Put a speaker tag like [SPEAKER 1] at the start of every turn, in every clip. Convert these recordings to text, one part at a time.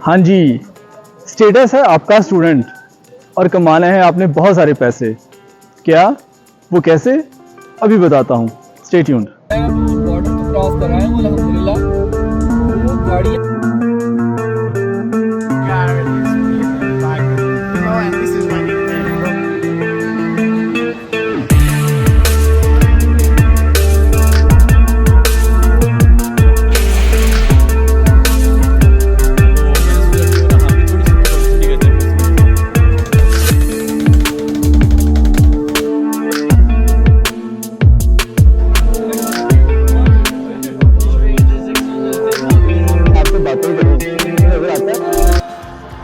[SPEAKER 1] हाँ जी, स्टेटस है आपका स्टूडेंट और कमाना है आपने बहुत सारे पैसे। क्या वो कैसे? अभी बताता हूँ, स्टे ट्यून्ड।
[SPEAKER 2] बॉर्डर तो क्रॉस कर रहा है अल्हम्दुलिल्लाह। वो गाड़ियाँ
[SPEAKER 3] and this is my nickname.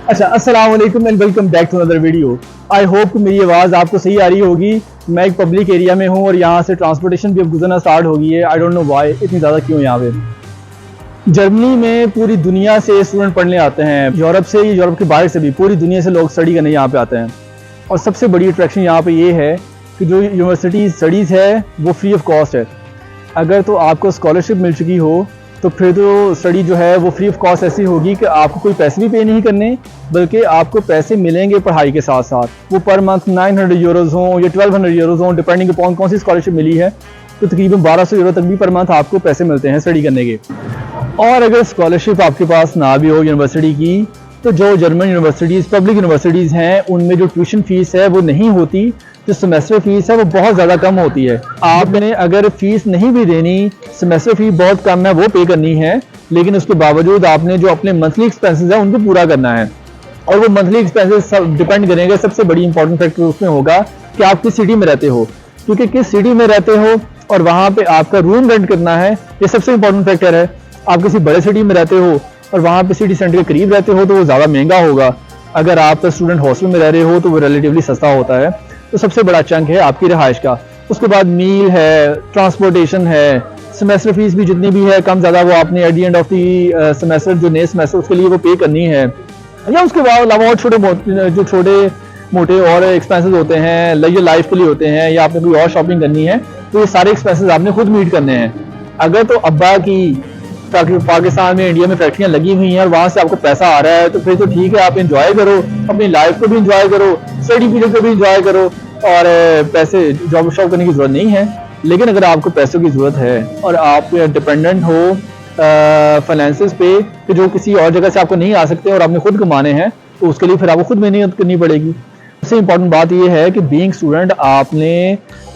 [SPEAKER 1] अच्छा, अस्सलाम वालेकुम and welcome back to another video. I hope कि मेरी आवाज़ आपको सही आ रही होगी। मैं एक पब्लिक एरिया में हूँ और यहाँ से ट्रांसपोर्टेशन भी अब गुजरना स्टार्ट हो गई है। आई डोंट नो व्हाई इतनी ज़्यादा क्यों यहाँ पे। जर्मनी में पूरी दुनिया से स्टूडेंट पढ़ने आते हैं, यूरोप से, यूरोप के बाहर से भी पूरी दुनिया से लोग स्टडी करने यहाँ पे आते हैं। और सबसे बड़ी अट्रैक्शन यहाँ पे ये है कि जो यूनिवर्सिटी स्टडीज़ है वो फ्री ऑफ कॉस्ट है। अगर तो आपको स्कॉलरशिप मिल चुकी हो तो फिर तो स्टडी जो है वो फ्री ऑफ कॉस्ट ऐसी होगी कि आपको कोई पैसे भी पे नहीं करने, बल्कि आपको पैसे मिलेंगे पढ़ाई के साथ साथ। वो पर मंथ 900 यूरोज़ हों या 1200 यूरोज़ हों, डिपेंडिंग अपॉन कौन सी स्कॉलरशिप मिली है, तो तकरीबन 1200 यूरो तक भी पर मंथ आपको पैसे मिलते हैं स्टडी करने के। और अगर स्कॉलरशिप आपके पास ना भी हो यूनिवर्सिटी की, तो जो जर्मन यूनिवर्सिटीज़, पब्लिक यूनिवर्सिटीज़ हैं, उनमें जो ट्यूशन फ़ीस है वो नहीं होती, जो सेमेस्टर फीस है वो बहुत ज़्यादा कम होती है। आपने अगर फीस नहीं भी देनी, सेमेस्टर फी बहुत कम है, वो पे करनी है, लेकिन उसके बावजूद आपने जो अपने मंथली एक्सपेंसेस है उनको पूरा करना है। और वो मंथली एक्सपेंसेस सब डिपेंड करेंगे, सबसे बड़ी इंपॉर्टेंट फैक्टर उसमें होगा कि आप किस सिटी में रहते हो, क्योंकि किस सिटी में रहते हो और वहाँ पे आपका रूम रेंट करना है, ये सबसे इंपॉर्टेंट फैक्टर है। आप किसी बड़े सिटी में रहते हो और वहाँ पे सिटी सेंटर के करीब रहते हो तो वो ज़्यादा महंगा होगा। अगर आप स्टूडेंट हॉस्टल में रह रहे हो तो वो रिलेटिवली सस्ता होता है। तो सबसे बड़ा चंक है आपकी रिहाइश का। उसके बाद मील है, ट्रांसपोर्टेशन है, सेमेस्टर फीस भी जितनी भी है कम ज़्यादा वो आपने at the end of the semester, जो नए सेमेस्टर उसके लिए वो पे करनी है। या उसके अलावा और छोटे मोटे और एक्सपेंसेस होते हैं, लाइफ के लिए होते हैं, या आपने कोई और शॉपिंग करनी है, तो ये सारे एक्सपेंसेस आपने खुद मीट करने हैं। अगर तो अब्बा की पाकिस्तान में, इंडिया में फैक्ट्रियाँ लगी हुई हैं और वहाँ से आपको पैसा आ रहा है, तो फिर तो ठीक है, आप इंजॉय करो, अपनी लाइफ को भी इंजॉय करो, स्टडी पीरियड को भी इंजॉय करो, और पैसे जॉब शॉप करने की ज़रूरत नहीं है। लेकिन अगर आपको पैसों की ज़रूरत है और आप डिपेंडेंट हो फाइनेंसेस पे कि जो किसी और जगह से आपको नहीं आ सकते और आपने खुद कमाने हैं, तो उसके लिए फिर आपको खुद मेहनत करनी पड़ेगी। सबसे इम्पोर्टेंट बात यह है कि बीइंग स्टूडेंट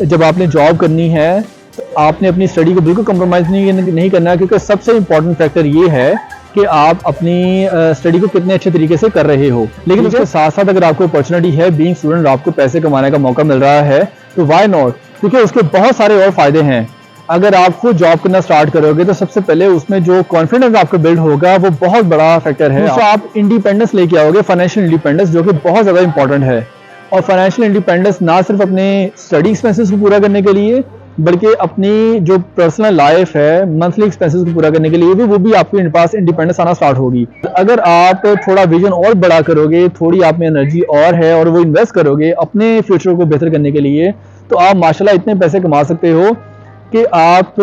[SPEAKER 1] जब आपने जॉब करनी है तो आपने अपनी स्टडी को बिल्कुल कंप्रोमाइज़ नहीं करना, क्योंकि सबसे इम्पोर्टेंट फैक्टर ये है कि आप अपनी स्टडी को कितने अच्छे तरीके से कर रहे हो। लेकिन उसके साथ साथ अगर आपको अपॉर्चुनिटी है, बीइंग स्टूडेंट आपको पैसे कमाने का मौका मिल रहा है, तो वाई नॉट, क्योंकि उसके बहुत सारे और फायदे हैं। अगर आप खुद जॉब करना स्टार्ट करोगे तो सबसे पहले उसमें जो कॉन्फिडेंस आपका बिल्ड होगा वो बहुत बड़ा फैक्टर है। तो आप इंडिपेंडेंस लेके आओगे, फाइनेंशियल इंडिपेंडेंस, जो कि बहुत ज़्यादा इंपॉर्टेंट है। और फाइनेंशियल इंडिपेंडेंस ना सिर्फ अपने स्टडी एक्सपेंसेस को पूरा करने के लिए, बल्कि अपनी जो पर्सनल लाइफ है, मंथली एक्सपेंसेस को पूरा करने के लिए भी, वो भी आपके पास इंडिपेंडेंस आना स्टार्ट होगी। अगर आप थोड़ा विजन और बड़ा करोगे, थोड़ी आप में एनर्जी और है और वो इन्वेस्ट करोगे अपने फ्यूचर को बेहतर करने के लिए, तो आप माशाल्लाह इतने पैसे कमा सकते हो कि आप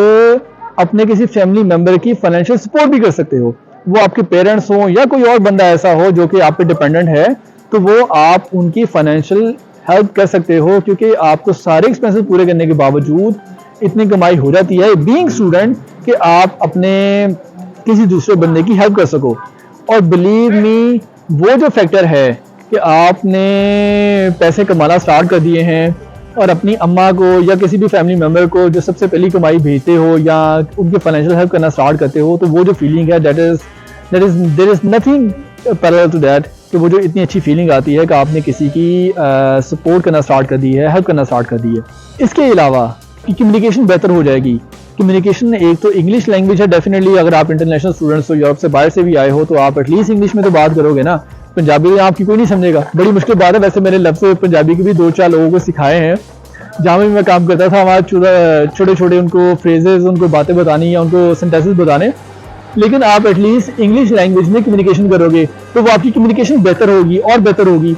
[SPEAKER 1] अपने किसी फैमिली मेम्बर की फाइनेंशियल सपोर्ट भी कर सकते हो। वो आपके पेरेंट्स हों या कोई और बंदा ऐसा हो जो कि आप पे डिपेंडेंट है, तो वो आप उनकी फाइनेंशियल हेल्प कर सकते हो, क्योंकि आपको सारे एक्सपेंसेस पूरे करने के बावजूद इतनी कमाई हो जाती है बीइंग स्टूडेंट कि आप अपने किसी दूसरे बंदे की हेल्प कर सको। और बिलीव मी, वो जो फैक्टर है कि आपने पैसे कमाना स्टार्ट कर दिए हैं और अपनी अम्मा को या किसी भी फैमिली मेम्बर को जो सबसे पहली कमाई भेजते हो या उनकी फाइनेंशियल हेल्प करना स्टार्ट करते हो, तो वो जो फीलिंग है there is nothing parallel to that, कि वो जो इतनी अच्छी फीलिंग आती है कि आपने किसी की सपोर्ट करना स्टार्ट कर दी है, हेल्प करना स्टार्ट कर दी है। इसके अलावा कि कम्युनिकेशन बेहतर हो जाएगी। कम्युनिकेशन एक तो इंग्लिश लैंग्वेज है, डेफिनेटली अगर आप इंटरनेशनल स्टूडेंट्स हो, यूरोप से बाहर से भी आए हो, तो आप एटलीस्ट इंग्लिश में तो बात करोगे ना। पंजाबी में आपकी कोई नहीं समझेगा, बड़ी मुश्किल बात है। वैसे मैंने लफ्ज़ पंजाबी के भी 2-4 लोगों को सिखाए हैं जहाँ भी मैं काम करता था। हमारे छोटे छोटे उनको फ्रेजेस, उनको बातें बतानी या उनको सेंटेंसेस बताने, लेकिन आप एटलीस्ट इंग्लिश लैंग्वेज में कम्युनिकेशन करोगे तो वो आपकी कम्युनिकेशन बेहतर होगी और बेहतर होगी।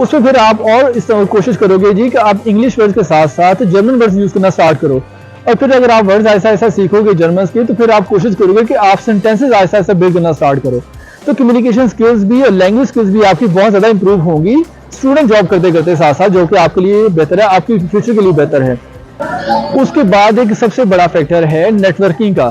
[SPEAKER 1] उसमें फिर आप और इस कोशिश करोगे जी कि आप इंग्लिश वर्ड्स के साथ साथ जर्मन वर्ड्स यूज़ करना स्टार्ट करो। और फिर अगर आप वर्ड्स ऐसा ऐसा सीखोगे जर्मन के, तो फिर आप कोशिश करोगे कि आप सेंटेंसेस ऐसा ऐसा बिल्ड करना स्टार्ट करो। तो कम्युनिकेशन स्किल्स भी और लैंग्वेज स्किल्स भी आपकी बहुत ज़्यादा इंप्रूव होंगी स्टूडेंट जॉब करते करते साथ साथ, जो कि आपके लिए बेहतर है, आपके फ्यूचर के लिए बेहतर है। उसके बाद एक सबसे बड़ा फैक्टर है नेटवर्किंग का,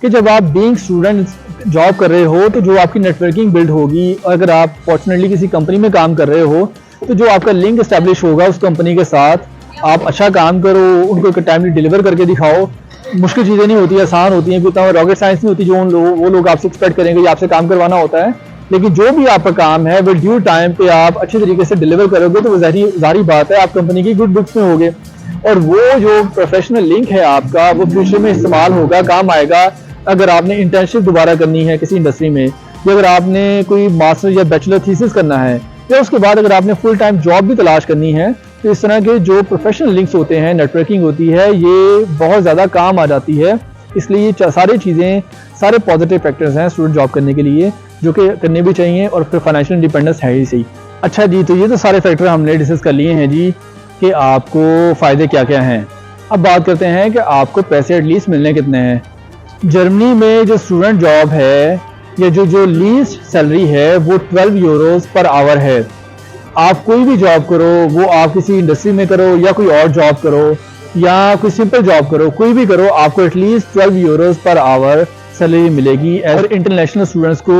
[SPEAKER 1] कि जब आप बीइंग स्टूडेंट जॉब कर रहे हो तो जो आपकी नेटवर्किंग बिल्ड होगी, और अगर आप फॉर्चुनेटली किसी कंपनी में काम कर रहे हो तो जो आपका लिंक एस्टेब्लिश होगा उस कंपनी के साथ, आप अच्छा काम करो, उनको टाइमली डिलीवर करके दिखाओ। मुश्किल चीज़ें नहीं होती, आसान होती हैं, कोई रॉकेट साइंस नहीं होती जो वो लोग आपसे एक्सपेक्ट करेंगे, आपसे काम करवाना होता है। लेकिन जो भी आपका काम है वो ड्यू टाइम पे आप अच्छे तरीके से डिलीवर करोगे तो वो जारी बात है आप कंपनी की गुड बुक्स में होगे, और वो जो प्रोफेशनल लिंक है आपका वो फ्यूचर में इस्तेमाल होगा, काम आएगा। अगर आपने इंटर्नशिप दोबारा करनी है किसी इंडस्ट्री में, या अगर आपने कोई मास्टर या बैचलर थीसिस करना है, या उसके बाद अगर आपने फुल टाइम जॉब भी तलाश करनी है, तो इस तरह के जो प्रोफेशनल लिंक्स होते हैं, नेटवर्किंग होती है, ये बहुत ज़्यादा काम आ जाती है। इसलिए ये सारी चीज़ें, सारे पॉजिटिव फैक्टर्स हैं स्टूडेंट जॉब करने के लिए, जो कि करने भी चाहिए, और फिर फाइनेंशियल इंडिपेंडेंस है ही सही। अच्छा जी, तो ये तो सारे फैक्टर हमने डिस्कस कर लिए हैं जी कि आपको फ़ायदे क्या क्या हैं। अब बात करते हैं कि आपको पैसे एटलीस्ट मिलने कितने हैं। जर्मनी में जो स्टूडेंट जॉब है, या जो लीस्ट सैलरी है वो 12 यूरोज़ पर आवर है। आप कोई भी जॉब करो, वो आप किसी इंडस्ट्री में करो या कोई और जॉब करो या कोई सिंपल जॉब करो, कोई भी करो, आपको एटलीस्ट 12 यूरोज़ पर आवर सैलरी मिलेगी। और इंटरनेशनल स्टूडेंट्स को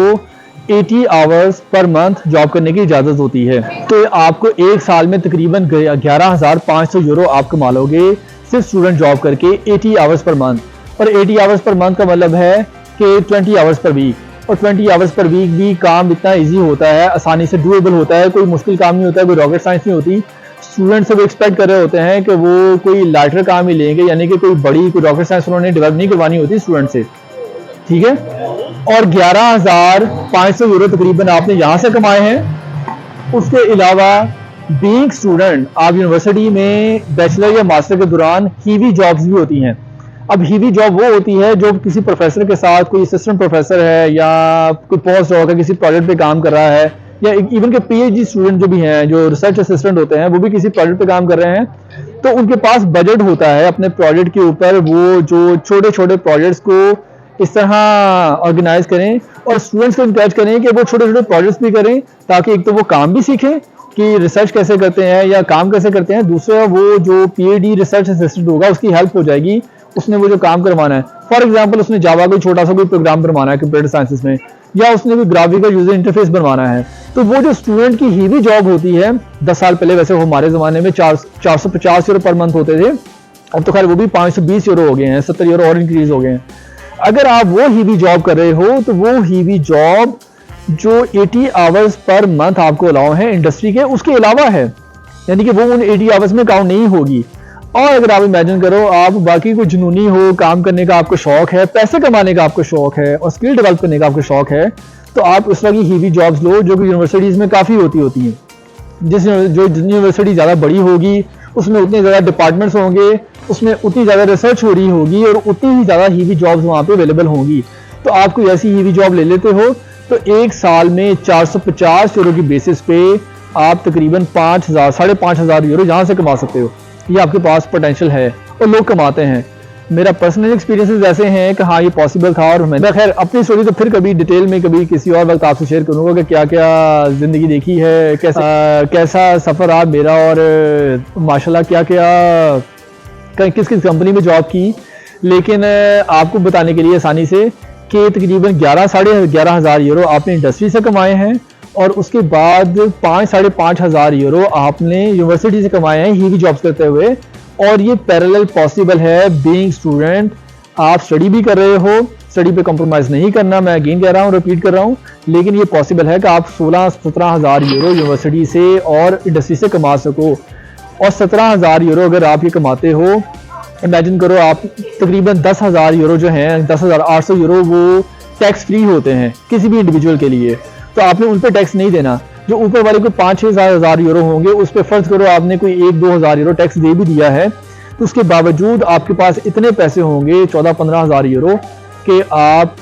[SPEAKER 1] 80 आवर्स पर मंथ जॉब करने की इजाज़त होती है। तो आपको एक साल में तकरीबन 11,500 यूरो आप कमा लोगे सिर्फ स्टूडेंट जॉब करके 80 आवर्स पर मंथ। और 80 आवर्स पर मंथ का मतलब है कि 20 आवर्स पर वीक, और 20 आवर्स पर वीक भी काम इतना इजी होता है, आसानी से डूएबल होता है, कोई मुश्किल काम नहीं होता है, कोई रॉकेट साइंस नहीं होती। स्टूडेंट सब एक्सपेक्ट कर रहे होते हैं कि वो कोई लाइटर काम ही लेंगे, यानी कि कोई बड़ी कोई रॉकेट साइंस उन्होंने डेवलप नहीं करवानी होती स्टूडेंट से, ठीक है। और 11,500 यूरो तकरीबन आपने यहाँ से कमाए हैं। उसके अलावा बीइंग स्टूडेंट आप यूनिवर्सिटी में बैचलर या मास्टर के दौरान हीवी जॉब्स भी होती हैं। अब हीवी जॉब वो होती है जो किसी प्रोफेसर के साथ, कोई असिस्टेंट प्रोफेसर है या कोई पोस्ट डॉक है, किसी प्रोजेक्ट पे काम कर रहा है, या इवन के पीएचडी स्टूडेंट जो भी हैं, जो रिसर्च असिस्टेंट होते हैं, वो भी किसी प्रोजेक्ट पे काम कर रहे हैं। तो उनके पास बजट होता है अपने प्रोजेक्ट के ऊपर, वो जो छोटे छोटे प्रोजेक्ट्स को इस तरह ऑर्गेनाइज करें और स्टूडेंट्स को इंकरेज करें कि वो छोटे छोटे प्रोजेक्ट्स भी करें, ताकि एक तो वो काम भी सीखें कि रिसर्च कैसे करते हैं या काम कैसे करते हैं, दूसरा वो जो पीएचडी रिसर्च असिस्टेंट होगा उसकी हेल्प हो जाएगी, उसने वो जो काम करवाना है। फॉर एग्जांपल उसने जावा कोई छोटा सा कोई प्रोग्राम बनवाना है कंप्यूटर साइंसेस में, या उसने कोई ग्राफिकल यूजर इंटरफेस बनवाना है, तो वो जो स्टूडेंट की हीवी जॉब होती है, 10 साल पहले वैसे हमारे ज़माने में 450 यूरो पर मंथ होते थे, अब तो खैर वो भी 520 यूरो हो गए हैं, 70 यूरो और इंक्रीज हो गए हैं। अगर आप वो हीवी जॉब कर रहे हो तो वो हीवी जॉब जो 80 आवर्स पर मंथ आपको अलाउ है इंडस्ट्री के, उसके अलावा है, यानी कि वो उन 80 आवर्स में काउंट नहीं होगी। और अगर आप इमेजिन करो आप बाकी कोई जुनूनी हो, काम करने का आपको शौक है, पैसे कमाने का आपको शौक है और स्किल डेवलप करने का आपको शौक है, तो आप उस तरह की हीवी जॉब्स लो जो कि यूनिवर्सिटीज़ में काफ़ी होती हैं। जितनी यूनिवर्सिटी ज़्यादा बड़ी होगी उसमें उतने ज़्यादा डिपार्टमेंट्स होंगे, उसमें उतनी ज़्यादा रिसर्च हो रही होगी और उतनी ही ज़्यादा हीवी जॉब्स वहाँ पे अवेलेबल होंगी। तो आप कोई ऐसी हीवी जॉब ले लेते हो तो एक साल में 450 यूरो की बेसिस पे आप तकरीबन 5,000 साढ़े 5,000 यूरो यहाँ से कमा सकते हो। ये आपके पास पोटेंशियल है और लोग कमाते हैं। मेरा पर्सनल एक्सपीरियंसेस ऐसे हैं कि हाँ ये पॉसिबल था, और मैंने खैर अपनी स्टोरी तो फिर कभी डिटेल में कभी किसी और वक्त आपसे शेयर करूँगा कि क्या क्या ज़िंदगी देखी है, कैसा सफ़र रहा मेरा, और माशाल्लाह क्या क्या किस किस कंपनी में जॉब की। लेकिन आपको बताने के लिए आसानी से कि तकरीबन 11,500 यूरो आपने इंडस्ट्री से कमाए हैं, और उसके बाद 5,500 यूरो आपने यूनिवर्सिटी से कमाए हैं हीवी जॉब्स करते हुए। और ये पैरेलल पॉसिबल है बीइंग स्टूडेंट। आप स्टडी भी कर रहे हो, स्टडी पे कॉम्प्रोमाइज़ नहीं करना, मैं अगेन कह रहा हूँ, रिपीट कर रहा हूँ, लेकिन ये पॉसिबल है कि आप 16-17,000 यूरो यूनिवर्सिटी से और इंडस्ट्री से कमा सको। और 17,000 यूरो अगर आप ये कमाते हो, इमेजिन करो आप तकरीबन 10,000 यूरो जो हैं, 10,800 यूरो वो टैक्स फ्री होते हैं किसी भी इंडिविजुअल के लिए, तो आपने उन पर टैक्स नहीं देना। जो ऊपर वाले कोई 5-6 यूरो होंगे उस पर फर्ज करो आपने कोई 1-2 हज़ार यूरो टैक्स दे भी दिया है, तो उसके बावजूद आपके पास इतने पैसे होंगे 14-15,000 यूरो कि आप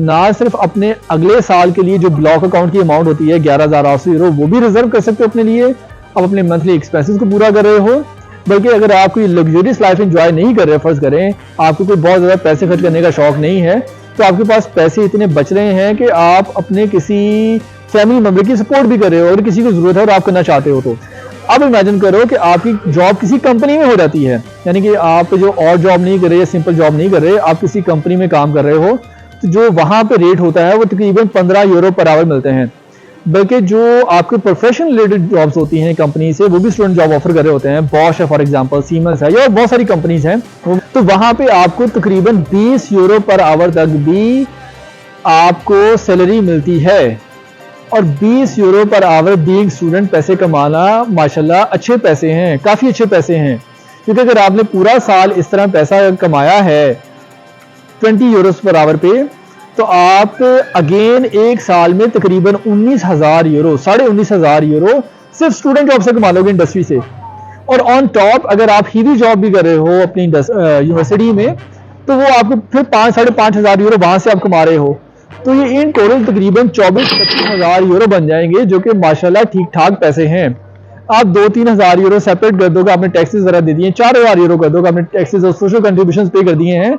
[SPEAKER 1] ना सिर्फ अपने अगले साल के लिए जो ब्लॉक अकाउंट की अमाउंट होती है 11,800 यूरो वो भी रिजर्व कर सकते हो अपने लिए, आप अपने मंथली एक्सपेंसेस को पूरा कर रहे हो, बल्कि अगर आप कोई लग्जरियस लाइफ एंजॉय नहीं कर रहे, फर्ज करें आपको कोई बहुत ज़्यादा पैसे खर्च करने का शौक नहीं है, तो आपके पास पैसे इतने बच रहे हैं कि आप अपने किसी फैमिली मेम्बर की सपोर्ट भी कर रहे हो, अगर किसी को ज़रूरत है और आप करना चाहते हो तो। अब इमेजिन करो कि आपकी जॉब किसी कंपनी में हो जाती है, यानी कि आप जो और जॉब नहीं कर रहे या सिंपल जॉब नहीं कर रहे, आप किसी कंपनी में काम कर रहे हो, तो जो वहाँ पे रेट होता है वो तकरीबन 15 यूरो पर आवर मिलते हैं। बल्कि जो आपके प्रोफेशन रिलेटेड जॉब्स होती हैं कंपनी से, वो भी स्टूडेंट जॉब ऑफर कर रहे होते हैं, बॉश है फॉर एग्जांपल, सीमेंस है, या बहुत सारी कंपनीज हैं, तो वहाँ पे आपको तकरीबन 20 यूरो पर आवर तक भी आपको सैलरी मिलती है। और 20 euro per hour being student पैसे कमाना माशाल्लाह अच्छे पैसे हैं, काफ़ी अच्छे पैसे हैं। क्योंकि अगर आपने पूरा साल इस तरह पैसा कमाया है 20 यूरोस पर आवर पे, तो आप अगेन एक साल में तकरीबन 19,000 यूरो, 19,500 यूरो सिर्फ स्टूडेंट जॉब से कमा लोगे इंडस्ट्री से। और ऑन टॉप अगर आप हीवी जॉब भी कर रहे हो अपनी यूनिवर्सिटी में, तो वो आपको फिर 5,000-5,500 यूरो वहाँ से आप कमा रहे हो। तो ये इन टोटल तकरीबन 24-25,000 यूरो बन जाएंगे, जो कि माशाल्लाह ठीक ठाक पैसे हैं। आप 2-3,000 यूरो सेपरेट कर दोगे, आपने टैक्सेस वगैरह दे दिए, 4,000 यूरो कर दोगे, आपने टैक्सेस और सोशल कंट्रीब्यूशन पे कर दिए हैं,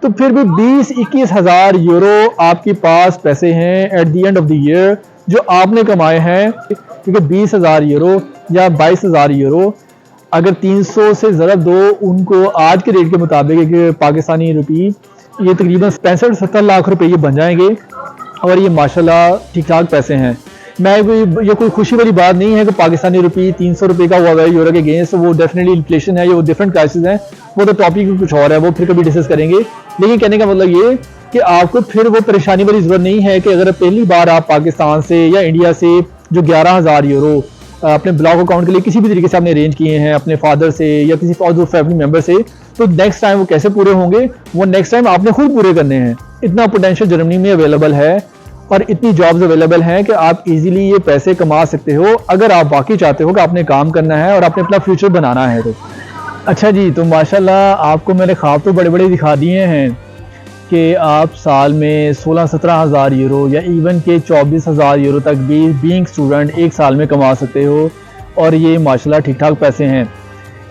[SPEAKER 1] तो फिर भी 20-21,000 यूरो आपके पास पैसे हैं at the end of the year जो आपने कमाए हैं। क्योंकि 20,000 यूरो या 22,000 यूरो अगर 300 से ज़रब दो उनको आज के रेट के मुताबिक पाकिस्तानी रुपी, ये तकरीबन 65-70 लाख रुपए ये बन जाएंगे। और ये माशाल्लाह ठीक ठाक पैसे हैं। ये कोई खुशी वाली बात नहीं है कि पाकिस्तानी रुपी 300 रुपये का हुआ है यूरो के अगेंस्ट, वो डेफिनेटली इन्फ्लेशन है, ये वो डिफरेंट प्राइसेस हैं, वो तो टॉपिक कुछ और है, वो फिर कभी डिस्कस करेंगे। लेकिन कहने का मतलब ये कि आपको फिर वो परेशानी वाली ज़रूरत नहीं है कि अगर पहली बार आप पाकिस्तान से या इंडिया से जो 11,000 यूरो अपने ब्लॉक अकाउंट के लिए किसी भी तरीके से आपने अरेंज किए हैं अपने फादर से या किसी और फैमिली मेम्बर से, तो नेक्स्ट टाइम वो कैसे पूरे होंगे, वो नेक्स्ट टाइम आपने खुद पूरे करने हैं। इतना पोटेंशियल जर्मनी में अवेलेबल है और इतनी जॉब्स अवेलेबल हैं कि आप इजीली ये पैसे कमा सकते हो अगर आप वाकई चाहते हो कि आपने काम करना है और आपने अपना फ्यूचर बनाना है तो। अच्छा जी, तो माशाल्लाह आपको मैंने ख्वाब तो बड़े बड़े दिखा दिए हैं कि आप साल में 16-17 यूरो या इवन के 24,000 यूरो तक भी बीइंग स्टूडेंट एक साल में कमा सकते हो, और ये माशाल्लाह ठीक ठाक पैसे हैं।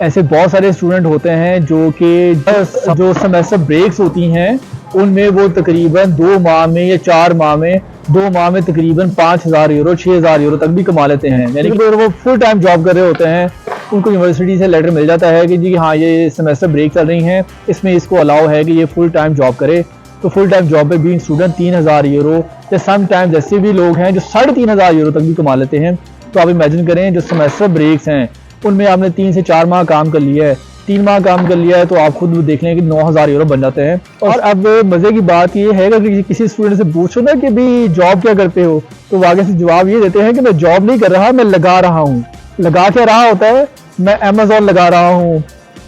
[SPEAKER 1] ऐसे बहुत सारे स्टूडेंट होते हैं जो कि जो सेमेस्टर ब्रेक्स होती हैं उनमें वो तकरीबन 2 माह में या 4 माह में 2 माह में तकरीबन 5,000 यूरो 6,000 यूरो तक भी कमा लेते हैं। यानी कि वो फुल टाइम जॉब कर रहे होते हैं, उनको यूनिवर्सिटी से लेटर मिल जाता है कि जी हाँ ये सेमेस्टर ब्रेक चल रही हैं, इसमें इसको अलाउ है कि ये फुल टाइम जॉब करे। तो फुल टाइम जॉब पे बीइंग स्टूडेंट 3,000 यूरो या सम टाइम जैसे भी लोग हैं जो 3,500 यूरो तक भी कमा लेते हैं। तो आप इमेजिन करें जो सेमेस्टर ब्रेक्स हैं उनमें आपने 3 से 4 माह काम कर लिया है, 3 माह काम कर लिया है, तो आप खुद देख लें कि 9,000 यूरो बन जाते हैं। और अब मज़े की बात ये है कि किसी स्टूडेंट से पूछो ना कि भी जॉब क्या करते हो, तो आगे से जवाब ये देते हैं कि मैं जॉब नहीं कर रहा, मैं लगा रहा हूँ। लगा क्या रहा होता है, मैं अमेज़ॉन लगा रहा हूँ,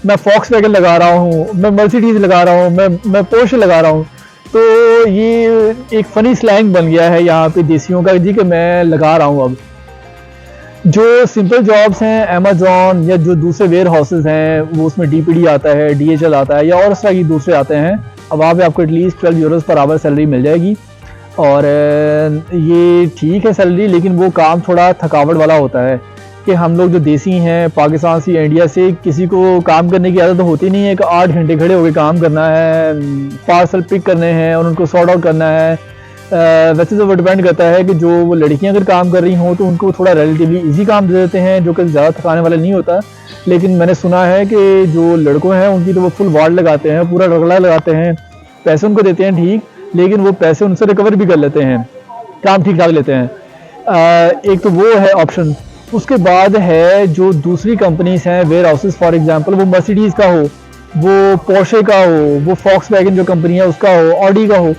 [SPEAKER 1] मैं फॉक्सवैगन लगा रहा हूँ, मैं मर्सिडीज लगा रहा हूँ, मैं पोर्शे लगा रहा हूँ। तो ये एक फ़नी स्लैंग बन गया है यहाँ पे देसियों का जी कि मैं लगा रहा हूँ। अब जो सिंपल जॉब्स हैं अमेज़ॉन या जो दूसरे वेयर हाउसेज हैं वो उसमें DPD आता है, DHL आता है या और इस तरह की दूसरे आते हैं, अब वहाँ पे आपको at least 12 euros per hour salary मिल जाएगी। और ये ठीक है सैलरी, लेकिन वो काम थोड़ा थकावट वाला होता है कि हम लोग जो देसी हैं पाकिस्तान से या इंडिया से, किसी को काम करने की आदत तो होती नहीं है कि 8 घंटे खड़े होकर काम करना है, पार्सल पिक करने हैं और उनको सॉर्ट आउट करना है। वैसे तो वो डिपेंड करता है कि जो वो लड़कियां अगर काम कर रही हों तो उनको थोड़ा रिलेटिवली इजी काम दे देते हैं जो कि ज़्यादा थकाने वाला नहीं होता। लेकिन मैंने सुना है कि जो लड़कों हैं उनकी तो वो फुल वार्ड लगाते हैं, पूरा रगड़ा लगाते हैं, पैसे उनको देते हैं ठीक, लेकिन वो पैसे उनसे रिकवर भी कर लेते हैं, काम ठीक ठाक लेते हैं। एक तो वो है ऑप्शन। उसके बाद है जो दूसरी कंपनीज हैं वेयर हाउसेज, फॉर एग्जांपल वो मर्सिडीज़ का हो, वो पोर्शे का हो, वो फॉक्सवैगन जो कंपनी है उसका हो, ऑडी का हो।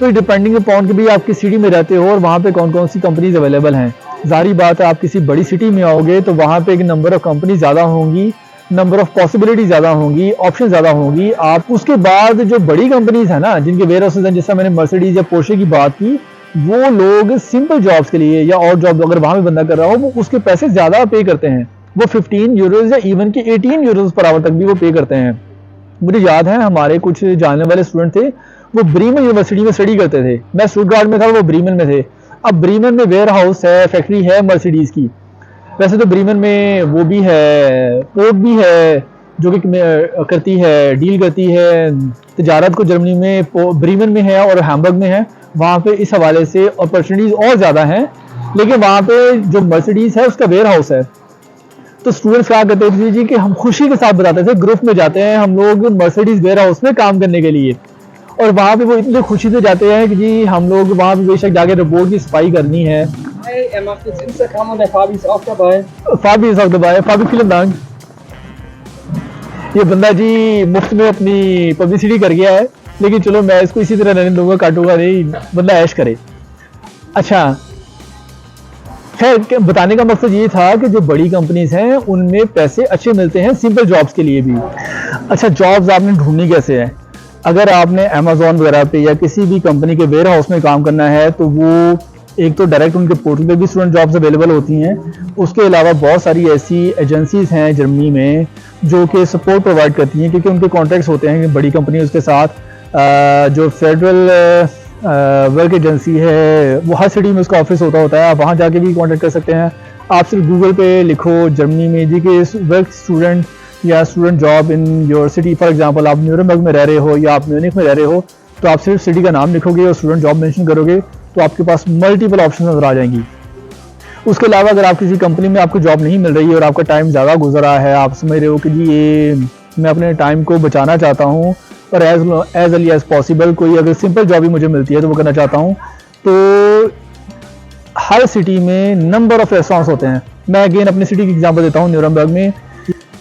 [SPEAKER 1] तो डिपेंडिंग अपॉन कि भी आप किस सिटी में रहते हो और वहाँ पे कौन कौन सी कंपनीज अवेलेबल हैं। जारी बात है आप किसी बड़ी सिटी में आओगे तो वहाँ पे एक नंबर ऑफ़ कंपनी ज़्यादा होंगी, नंबर ऑफ़ पॉसिबिलिटी ज़्यादा होंगी, ऑप्शन ज़्यादा होंगी। आप उसके बाद जो बड़ी कंपनीज हैं ना जिनके वेयर हाउसेज हैं, जैसा मैंने मर्सिडीज़ या पोर्शे की बात की, वो लोग सिंपल जॉब्स के लिए या और जॉब अगर वहाँ में बंदा कर रहा हो वो उसके पैसे ज़्यादा पे करते हैं। वो 15 यूरोज़ या इवन के 18 यूरोज़ पर आवर तक भी वो पे करते हैं। मुझे याद है हमारे कुछ जानने वाले स्टूडेंट थे, वो ब्रीमन यूनिवर्सिटी में स्टडी करते थे। मैं स्टुटगार्ट में था, वो ब्रीमन में थे। अब ब्रीमन में वेयर हाउस है, फैक्ट्री है मर्सिडीज़ की। वैसे तो ब्रीमन में वो भी है, पोर्ट भी है, जो कि करती है, डील करती है तिजारत को जर्मनी में, ब्रीमेन में है और हैम्बर्ग में है। वहाँ पे इस हवाले से अपॉर्चुनिटीज़ और ज़्यादा हैं, लेकिन वहाँ पे जो मर्सिडीज़ है उसका वेयर हाउस है। तो स्टूडेंट्स क्या करते थे जी कि हम खुशी के साथ बताते थे, ग्रुप में जाते हैं हम लोग मर्सिडीज़ वेयर हाउस में काम करने के लिए, और वहाँ पे वो इतने खुशी से जाते हैं कि जी हम लोग वहाँ पे बेशक जाके रोबोट की सफाई करनी है।
[SPEAKER 2] Hi, er macht jetzt Instagram und der Fabi ist auch dabei.
[SPEAKER 1] फाबी इस वक्त दबाए, फाबी फिल्म दांग। ये बंदा जी मुफ्त में अपनी पब्लिसिटी कर गया है, लेकिन चलो मैं इसको इसी तरह रहने दूंगा, काटूंगा नहीं, बंदा ऐश करे। अच्छा, खैर बताने का मकसद ये था कि जो बड़ी कंपनीज हैं उनमें पैसे अच्छे मिलते हैं सिंपल जॉब्स के लिए भी। अच्छा, जॉब्स आपने ढूंढनी कैसे है? अगर आपने अमेज़ॉन वगैरह पे या किसी भी कंपनी के वेयर हाउस में काम करना है तो वो एक तो डायरेक्ट उनके पोर्टल पे भी स्टूडेंट जॉब्स अवेलेबल होती हैं। उसके अलावा बहुत सारी ऐसी एजेंसीज हैं जर्मनी में जो कि सपोर्ट प्रोवाइड करती हैं, क्योंकि उनके कॉन्ट्रैक्ट्स होते हैं बड़ी कंपनी के साथ। जो फेडरल वर्क एजेंसी है वो हर सिटी में उसका ऑफिस होता है, आप वहाँ जाके भी कॉन्टैक्ट कर सकते हैं। आप सिर्फ गूगल पे लिखो जर्मनी में जी कि वर्क स्टूडेंट या student job in your city, for example आप न्यूरमबर्ग में रह रहे हो या आप म्यूनिख में रह रहे हो, तो आप सिर्फ सिटी का नाम लिखोगे और स्टूडेंट जॉब मेंशन करोगे तो आपके पास मल्टीपल ऑप्शन नजर आ जाएंगी। उसके अलावा अगर आप किसी कंपनी में आपको जॉब नहीं मिल रही है और आपका टाइम ज़्यादा गुजर रहा है, आप समझ रहे हो कि जी ये मैं अपने टाइम को बचाना चाहता हूँ और एज अर्ली एज पॉसिबल कोई अगर सिंपल जॉब ही मुझे मिलती है तो वो करना चाहता हूँ, तो हर सिटी में नंबर ऑफ रेस्टोरेंट्स होते हैं। मैं अगेन अपनी सिटी की एग्जांपल देता हूँ, न्यूरमबर्ग में।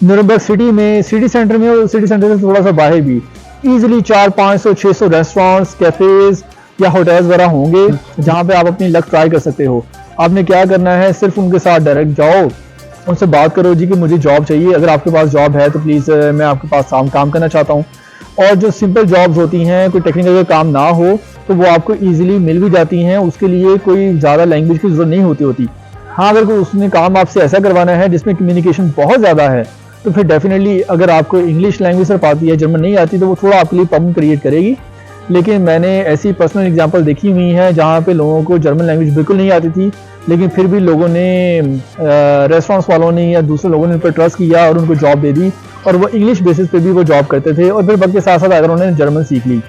[SPEAKER 1] न्यूरमबर्ग सिटी में, सिटी सेंटर में और सिटी सेंटर से थोड़ा सा बाहर भी ईजिली 400-500-600 रेस्टोरेंट्स, कैफेज या होटल्स वगैरह होंगे जहाँ पे आप अपनी लक ट्राई कर सकते हो। आपने क्या करना है, सिर्फ उनके साथ डायरेक्ट जाओ, उनसे बात करो जी कि मुझे जॉब चाहिए, अगर आपके पास जॉब है तो प्लीज़ मैं आपके पास काम करना चाहता हूँ। और जो सिंपल जॉब्स होती हैं, कोई टेक्निकल का काम ना हो तो वो आपको ईजिली मिल भी जाती हैं, उसके लिए कोई ज़्यादा लैंग्वेज की ज़रूरत नहीं होती। हाँ, अगर कोई उसने काम आपसे ऐसा करवाना है जिसमें कम्युनिकेशन बहुत ज़्यादा है तो फिर डेफिनेटली अगर आपको इंग्लिश लैंग्वेज सिर्फ आती है, जर्मन नहीं आती, तो वो थोड़ा आपके लिए प्रॉब्लम क्रिएट करेगी। लेकिन मैंने ऐसी पर्सनल एग्जांपल देखी हुई हैं जहाँ पे लोगों को जर्मन लैंग्वेज बिल्कुल नहीं आती थी, लेकिन फिर भी लोगों ने रेस्टोरेंट्स वालों ने या दूसरे लोगों ने उन पर ट्रस्ट किया और उनको जॉब दे दी, और वो इंग्लिश बेसिस पे भी वो जॉब करते थे और फिर वक्त के साथ साथ अगर उन्होंने जर्मन सीख ली।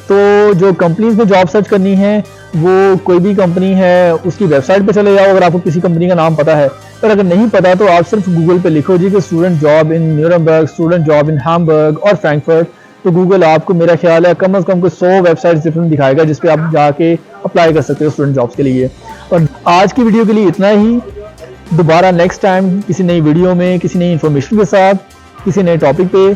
[SPEAKER 1] तो जो कंपनीज में जॉब सर्च करनी है वो कोई भी कंपनी है उसकी वेबसाइट पे चले जाओ अगर आपको किसी कंपनी का नाम पता है, पर अगर नहीं पता तो आप सिर्फ गूगल पे लिखो जी कि student job in Nuremberg, student job in Hamburg और फ्रैंकफर्ट, तो गूगल आपको मेरा ख्याल है कम से कम कोई 100 वेबसाइट्स डिफरेंट दिखाएगा जिस पे आप जाके अप्लाई कर सकते हो स्टूडेंट जॉब्स के लिए। और आज की वीडियो के लिए इतना ही। दोबारा नेक्स्ट टाइम किसी नई वीडियो में किसी नई इन्फॉर्मेशन के साथ, किसी नए टॉपिक पे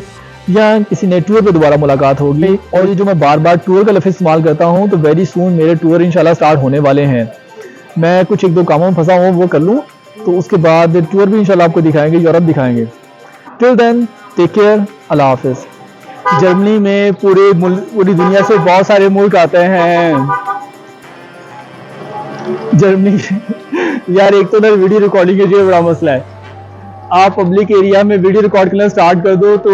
[SPEAKER 1] या किसी नए टूर पे दोबारा मुलाकात होगी। और ये जो मैं बार बार टूर का लफ्ज़ इस्तेमाल करता हूँ, तो वेरी सून मेरे टूर इंशाल्लाह स्टार्ट होने वाले हैं। मैं कुछ 1-2 कामों में फंसा हूँ, वो कर लूँ तो उसके बाद टूर भी इंशाल्लाह आपको दिखाएंगे, यूरोप दिखाएंगे। टिल देन टेक केयर, अल्लाह हाफिज़। जर्मनी में पूरी दुनिया से बहुत सारे मुल्क आते हैं जर्मनी। यार एक तो ना वीडियो रिकॉर्डिंग के लिए बड़ा मसला है, आप पब्लिक एरिया में वीडियो रिकॉर्ड करना स्टार्ट कर दो तो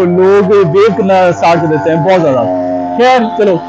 [SPEAKER 1] लोग वेव करना स्टार्ट कर देते हैं बहुत ज़्यादा। खैर चलो।